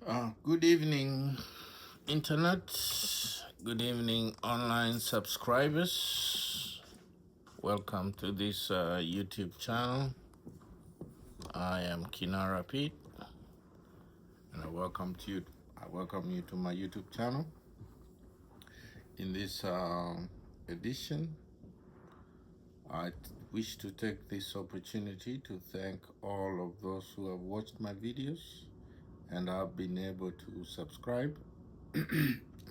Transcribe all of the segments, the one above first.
Good evening, Internet. Good evening, online subscribers. Welcome to this YouTube channel. I am Kinara Pete, and I welcome you to my YouTube channel. In this edition, I wish to take this opportunity to thank all of those who have watched my videos and have been able to subscribe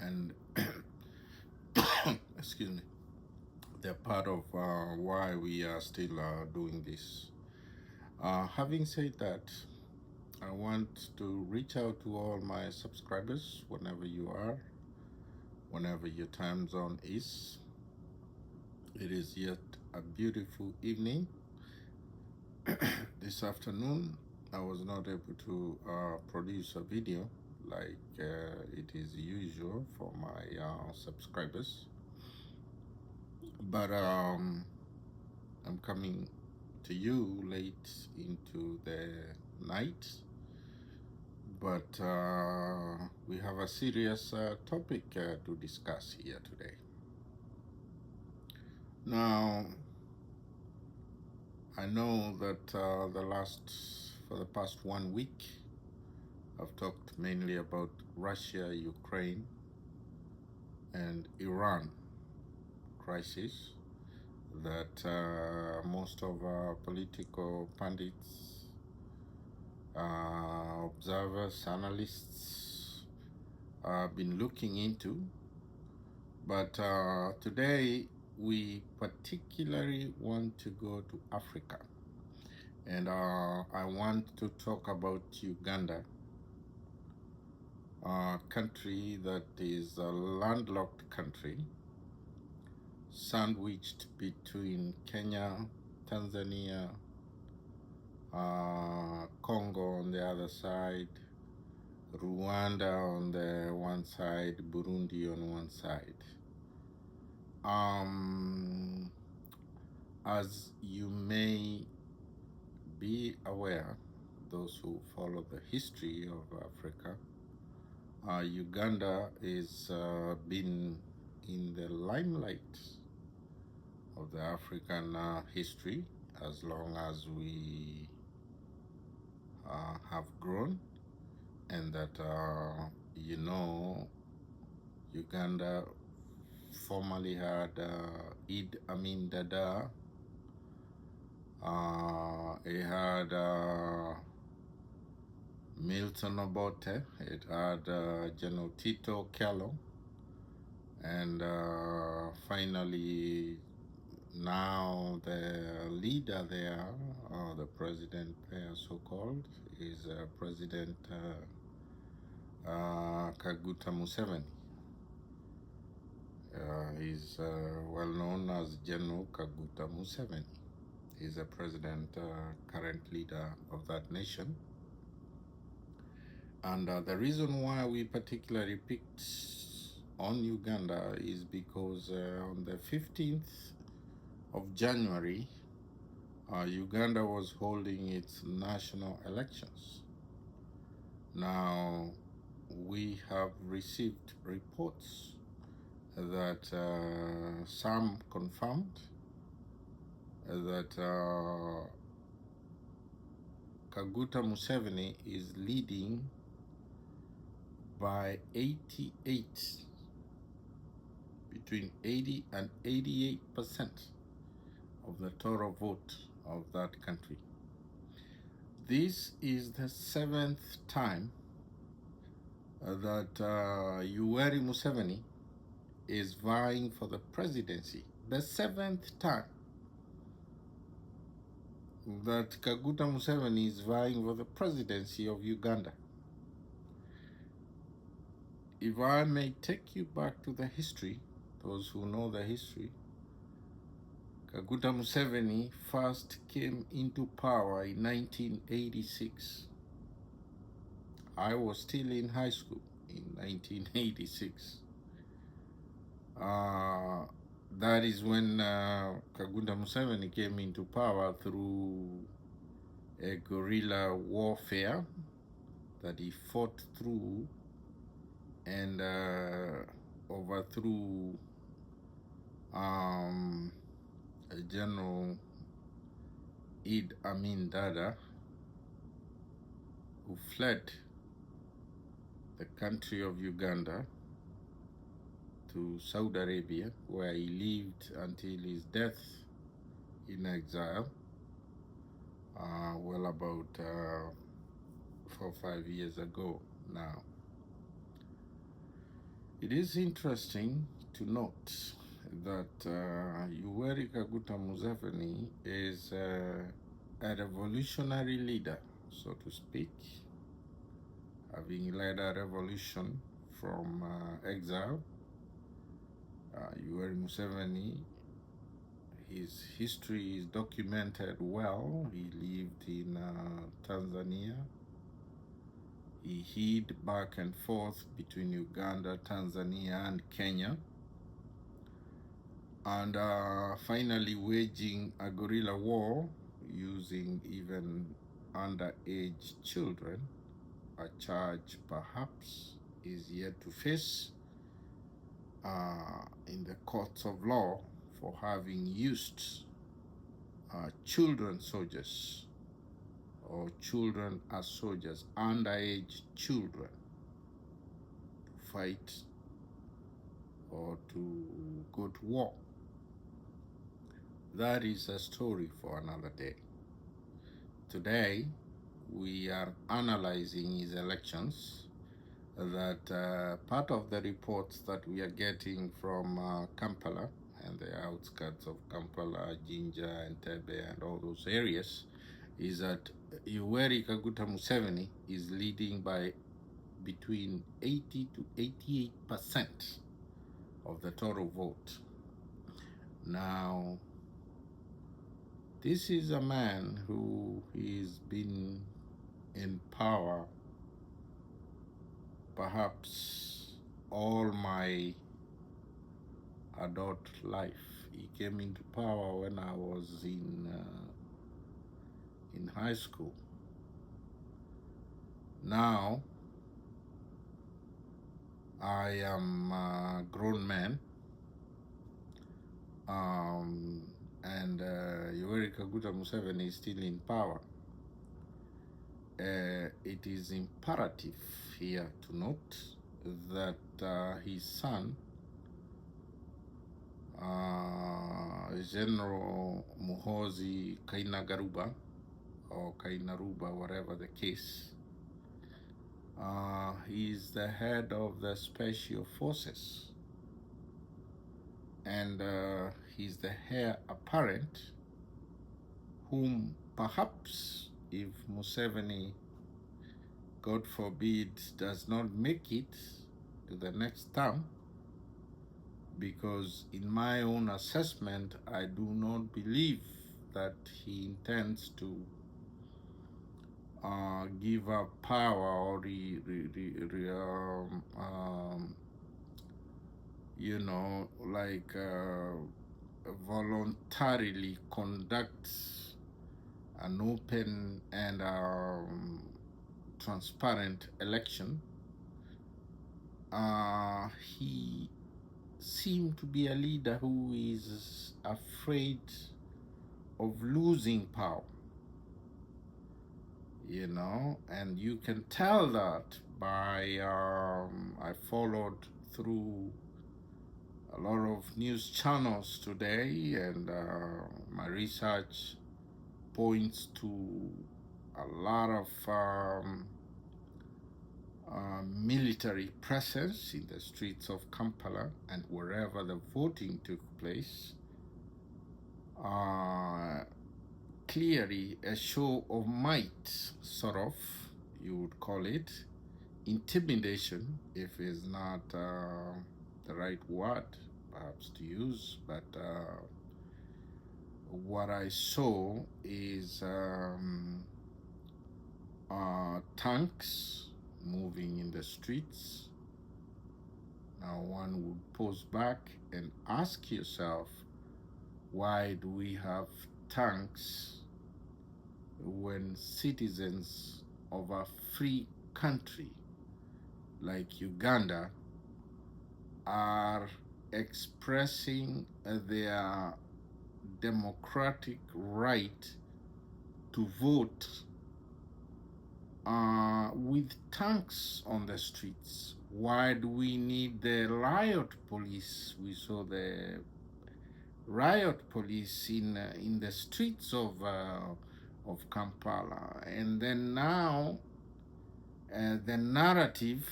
and excuse me, they're part of why we are still doing this. Having said that, I want to reach out to all my subscribers whenever you are, whenever your time zone is. It is yet a beautiful evening. This afternoon, I was not able to produce a video like it is usual for my subscribers, but I'm coming to you late into the night, but we have a serious topic to discuss here today. Now, I know that for the past 1 week, I've talked mainly about Russia, Ukraine, and Iran crisis that most of our political pundits, observers, analysts have been looking into. But today we particularly want to go to Africa, and I want to talk about Uganda, a country that is a landlocked country sandwiched between Kenya, Tanzania, Congo on the other side, Rwanda on the one side, Burundi on one side. As you may be aware, those who follow the history of Africa, Uganda is been in the limelight of the African history as long as we have grown, and that Uganda formerly had Idi Amin Dada. It had Milton Obote. It had General Tito Okello, and finally now the leader there, the president there, so-called, is President Kaguta Museveni. He's well known as General Kaguta Museveni. He's the president, current leader of that nation. And the reason why we particularly picked on Uganda is because on the 15th of January, Uganda was holding its national elections. Now, we have received reports that some confirmed that Kaguta Museveni is leading by 88, between 80 and 88% of the total vote of that country. This is the 7th time that Yoweri Museveni is vying for the presidency. The 7th time that Kaguta Museveni is vying for the presidency of Uganda. If I may take you back to the history, those who know the history, Kaguta Museveni first came into power in 1986. I was still in high school in 1986. That is when Kaguta Museveni came into power through a guerrilla warfare that he fought through and overthrew General Idi Amin Dada, who fled the country of Uganda to Saudi Arabia, where he lived until his death in exile, well, about 4 or 5 years ago now. It is interesting to note that Yoweri Kaguta Museveni is a revolutionary leader, so to speak, having led a revolution from exile. Yoweri Museveni, his history is documented well. He lived in Tanzania. He hid back and forth between Uganda, Tanzania, and Kenya, and finally waging a guerrilla war using even underage children, a charge perhaps is yet to face in the courts of law for having used children soldiers or children as soldiers, underage children, to fight or to go to war. That is a story for another day. Today, we are analyzing his elections. That part of the reports that we are getting from Kampala and the outskirts of Kampala, Jinja, Entebbe, and all those areas, is that Yoweri Kaguta Museveni is leading by between 80 to 88% of the total vote. Now, this is a man who has been in power perhaps all my adult life. He came into power when I was in high school. Now, I am a grown man, and Yoweri Kaguta Museveni is still in power. It is imperative here to note that his son, General Muhoozi Kainerugaba, or Kainerugaba, whatever the case, he is the head of the Special Forces, and he's the heir apparent, whom perhaps, if Museveni, God forbid, does not make it to the next term, because in my own assessment, I do not believe that he intends to give up power or voluntarily conduct an open and transparent election. He seemed to be a leader who is afraid of losing power, and you can tell that by I followed through a lot of news channels today, and my research points to a lot of military presence in the streets of Kampala and wherever the voting took place. Clearly a show of might, sort of, you would call it, intimidation, if it's not the right word perhaps to use, but what I saw is tanks moving in the streets. Now one would pause back and ask yourself, why do we have tanks when citizens of a free country like Uganda are expressing their democratic right to vote with tanks on the streets. Why do we need the riot police? We saw the riot police in the streets of Kampala, and then now the narrative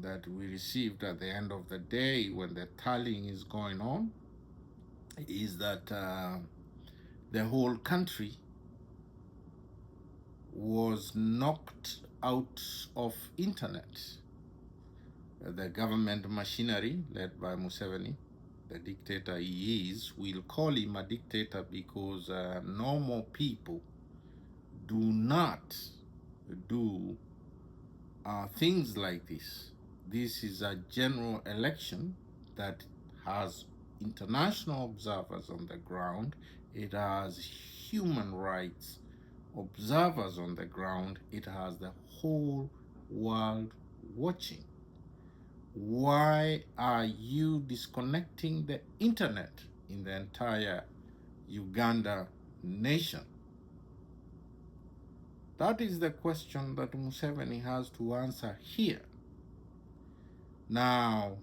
that we received at the end of the day when the tallying is going on is that the whole country was knocked out of internet. The government machinery led by Museveni, the dictator he is, we'll call him a dictator because normal people do not do things like this. This is a general election that has international observers on the ground. It has human rights observers on the ground. It has the whole world watching. Why are you disconnecting the internet in the entire Uganda nation? That is the question that Museveni has to answer here. Now,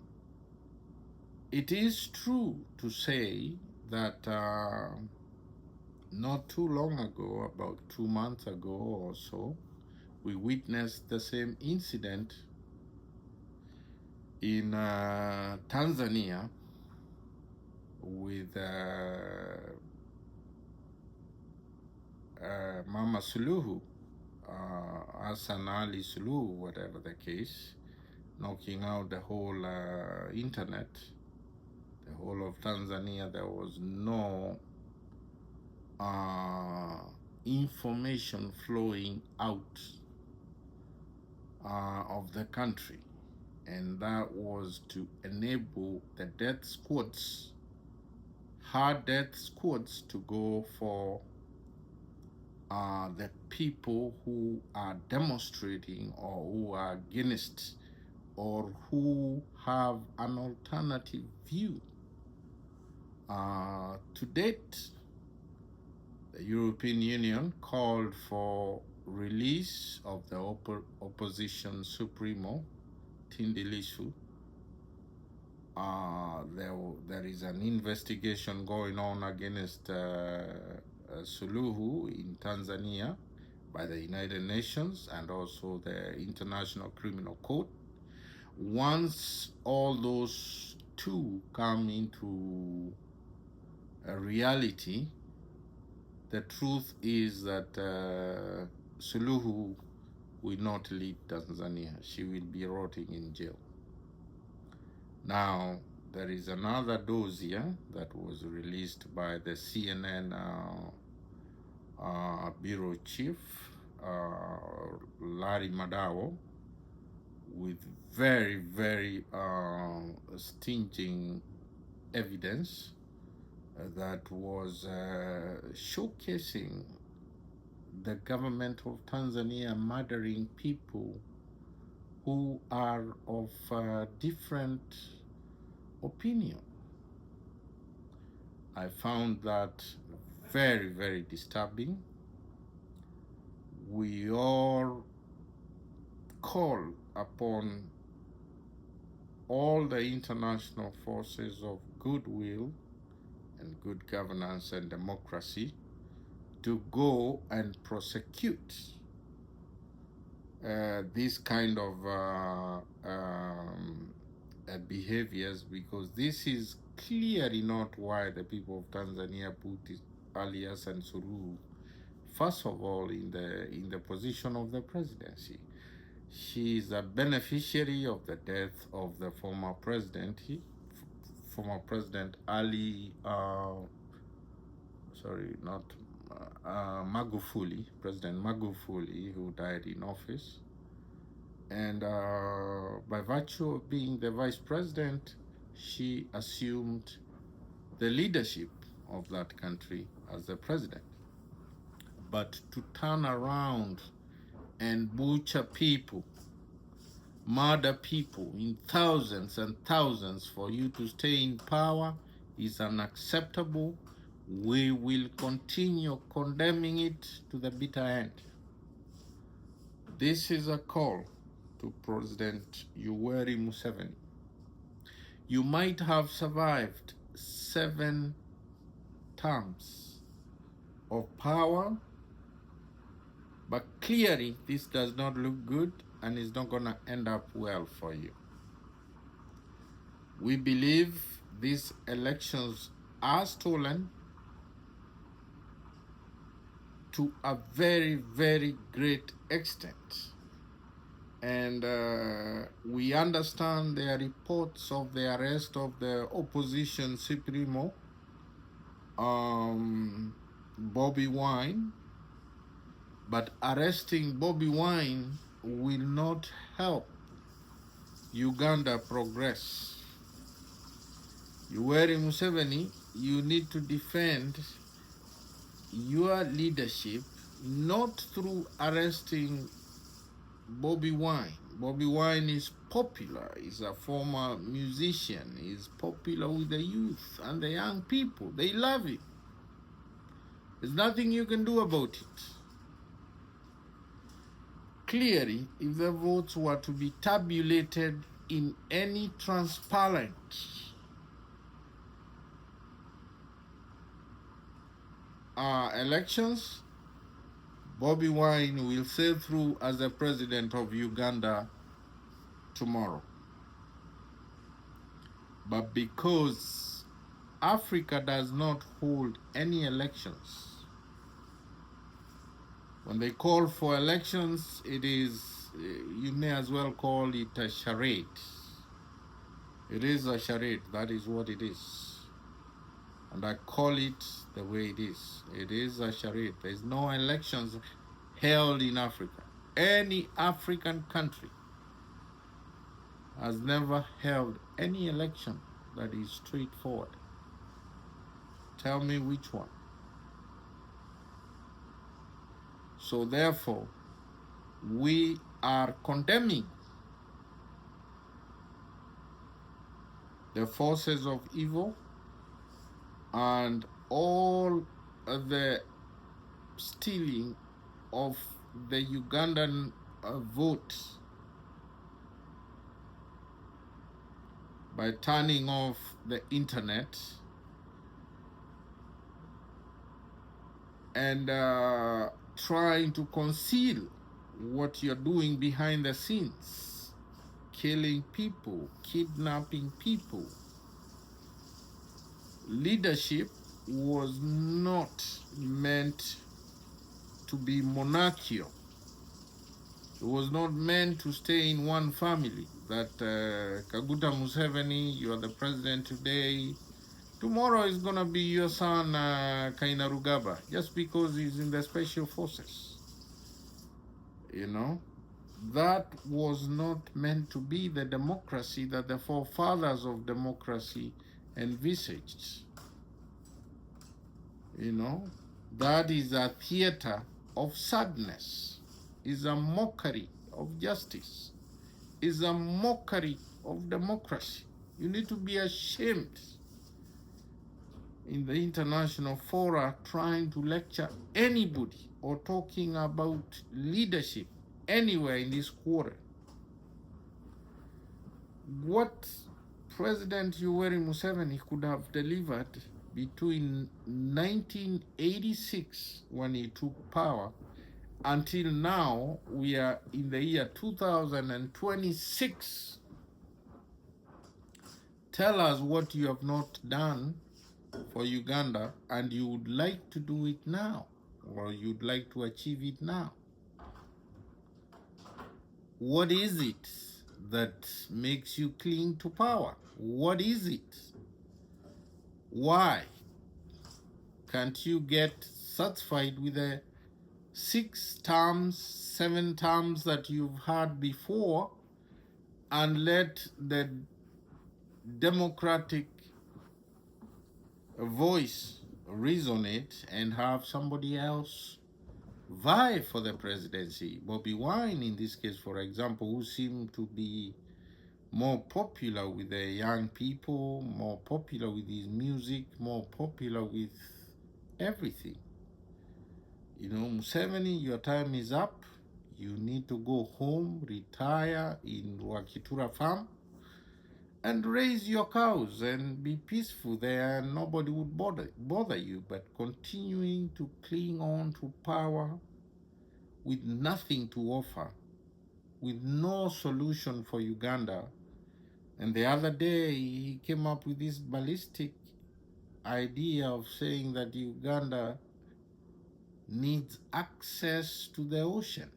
it is true to say that not too long ago, about 2 months ago or so, we witnessed the same incident in Tanzania with Mama Suluhu, Hassan Ali Suluhu, whatever the case, knocking out the whole internet, the whole of Tanzania. There was no information flowing out of the country, and that was to enable the death squads, hard death squads, to go for the people who are demonstrating or who are against or who have an alternative view. To date, the European Union called for release of the opposition Supremo, Tundu Lissu. There is an investigation going on against Suluhu in Tanzania by the United Nations and also the International Criminal Court. Once all those two come into a reality, the truth is that Suluhu will not leave Tanzania. She will be rotting in jail. Now, there is another dossier that was released by the CNN bureau chief, Larry Madawo, with very, very stinging evidence that was showcasing the government of Tanzania murdering people who are of different opinion. I found that very, very disturbing. We all call upon all the international forces of goodwill and good governance and democracy to go and prosecute this kind of behaviors, because this is clearly not why the people of Tanzania put Alias and Suluhu first of all in the position of the presidency. She is a beneficiary of the death of the former President Ali, Magufuli, President Magufuli, who died in office. And by virtue of being the vice president, she assumed the leadership of that country as the president. But to turn around and butcher people, murder people in thousands and thousands for you to stay in power is unacceptable. We will continue condemning it to the bitter end. This is a call to President Yoweri Museveni. You might have survived 7 terms of power, but clearly this does not look good and is not going to end up well for you. We believe these elections are stolen to a very, very great extent. And we understand there are reports of the arrest of the opposition Supremo, Bobi Wine. But arresting Bobi Wine will not help Uganda progress. Yoweri Museveni, you need to defend your leadership not through arresting Bobi Wine. Bobi Wine is popular, he's a former musician, he's popular with the youth and the young people. They love him. There's nothing you can do about it. Clearly, if the votes were to be tabulated in any transparent elections, Bobi Wine will sail through as the president of Uganda tomorrow. But because Africa does not hold any elections, when they call for elections, it is, you may as well call it a charade. It is a charade, that is what it is. And I call it the way it is. It is a charade. There is no elections held in Africa. Any African country has never held any election that is straightforward. Tell me which one. So therefore, we are condemning the forces of evil and all the stealing of the Ugandan vote by turning off the internet and trying to conceal what you're doing behind the scenes, killing people, kidnapping people. Leadership was not meant to be monarchical. It was not meant to stay in one family, that Kaguta Museveni, you are the president today, tomorrow is going to be your son Kainerugaba, just because he's in the special forces. You know, that was not meant to be the democracy that the forefathers of democracy envisaged. You know, that is a theater of sadness, is a mockery of justice, is a mockery of democracy. You need to be ashamed in the international fora trying to lecture anybody or talking about leadership anywhere in this quarter. What President Yoweri Museveni could have delivered between 1986, when he took power, until now, we are in the year 2026. Tell us what you have not done for Uganda and you would like to do it now, or you'd like to achieve it now. What is it that makes you cling to power? What is it? Why can't you get satisfied with the 6 terms, 7 terms that you've had before and let the democratic voice resonate and have somebody else vie for the presidency. Bobi Wine, in this case, for example, who seemed to be more popular with the young people, more popular with his music, more popular with everything. You know, Museveni, your time is up. You need to go home, retire in Wakitura farm, and raise your cows and be peaceful there, and nobody would bother you. But continuing to cling on to power with nothing to offer, with no solution for Uganda. And the other day, he came up with this ballistic idea of saying that Uganda needs access to the ocean.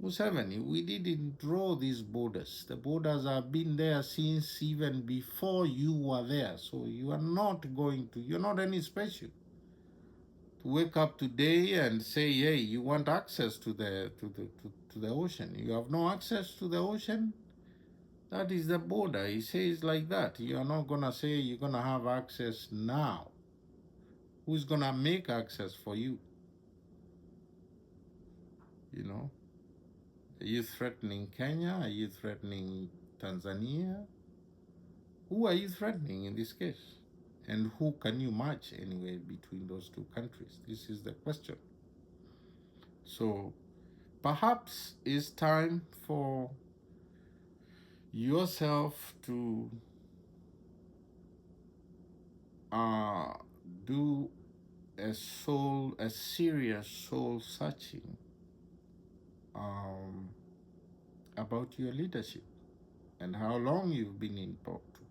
Museveni, we didn't draw these borders. The borders have been there since even before you were there. So you are not going to, you're not any special. To wake up today and say, hey, you want access to the ocean. You have no access to the ocean. That is the border. He says like that. You are not gonna say you're gonna have access now. Who's gonna make access for you? You know? Are you threatening Kenya? Are you threatening Tanzania? Who are you threatening in this case? And who can you match anyway between those two countries? This is the question. So perhaps it's time for yourself to do a serious soul searching about your leadership and how long you've been in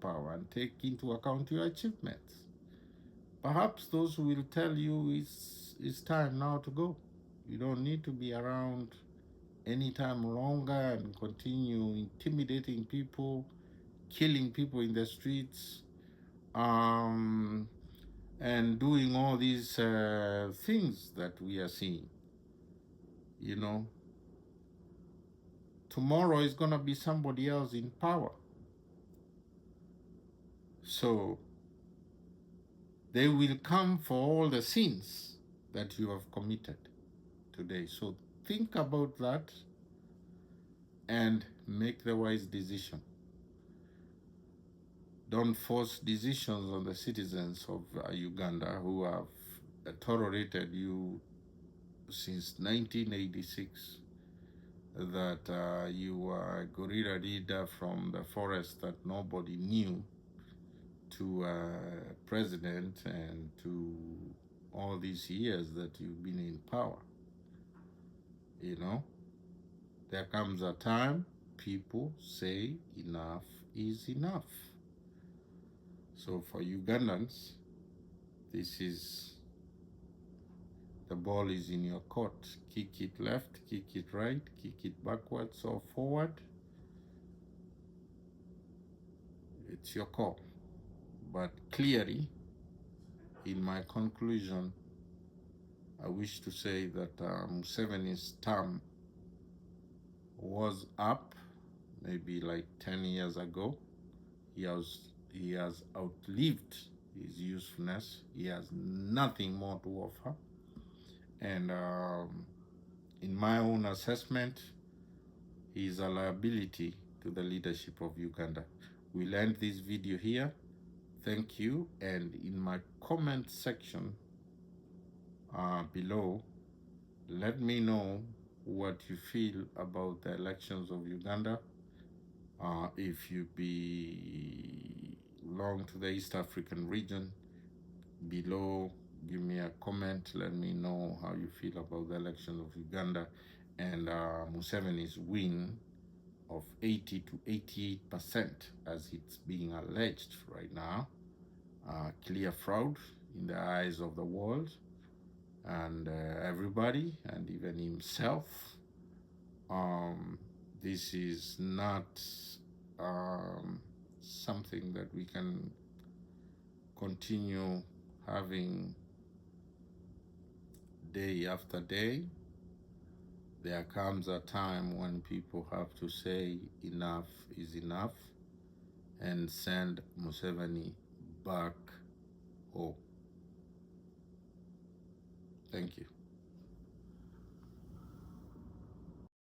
power, and take into account your achievements. Perhaps those who will tell you it's time now to go. You don't need to be around any time longer and continue intimidating people, killing people in the streets, and doing all these things that we are seeing. You know, tomorrow is going to be somebody else in power. So they will come for all the sins that you have committed today. So think about that and make the wise decision. Don't force decisions on the citizens of Uganda who have tolerated you since 1986, that you were a guerrilla leader from the forest that nobody knew, to president, and to all these years that you've been in power. You know, there comes a time people say enough is enough. So for Ugandans, this is, the ball is in your court. Kick it left, kick it right, kick it backwards or forward. It's your call. But clearly, in my conclusion, I wish to say that Museveni's term was up maybe like 10 years ago. He has outlived his usefulness. He has nothing more to offer. And in my own assessment, he is a liability to the leadership of Uganda. We'll end this video here. Thank you. And in my comment section below, let me know what you feel about the elections of Uganda. If you belong to the East African region, below, give me a comment. Let me know how you feel about the election of Uganda and Museveni's win of 80 to 88%, as it's being alleged right now. Clear fraud in the eyes of the world and everybody, and even himself. This is not something that we can continue having day after day. There comes a time when people have to say enough is enough and send Museveni back home. Thank you.